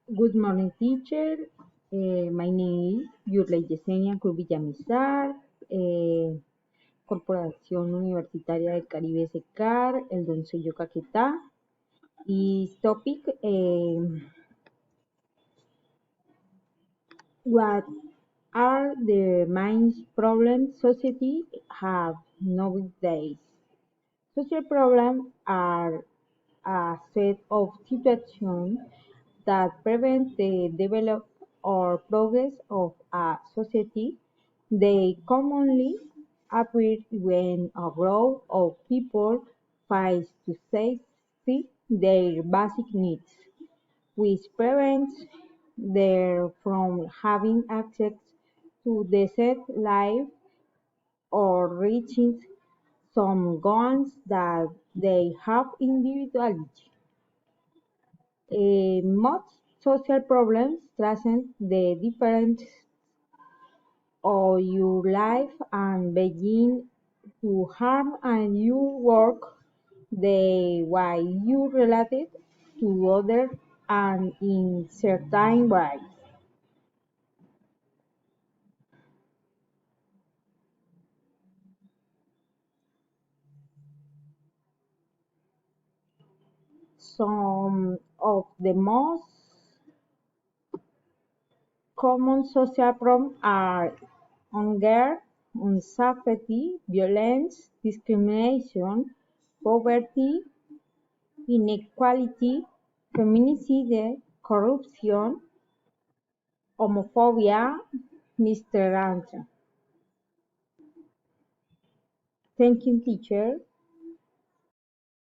Good morning, teacher. My name is Yurley Yesenia Cruz Villamizar, Corporación Universitaria del Caribe SECAR, el Doncello Caquetá. This topic, what are the main problems society have nowadays? Social problems are a set of situations that prevent the development or progress of a society. They commonly appear when a group of people fails to satisfy their basic needs, which prevents them from having access to decent life or reaching some goals that they have individually. Most social problems transcend the differences of your life and begin to harm and your work the way you relate to others and in certain ways. Some of the most common social problems are hunger, insafety, violence, discrimination, poverty, inequality, feminicide, corruption, homophobia, mistolerance. Thank you, teacher.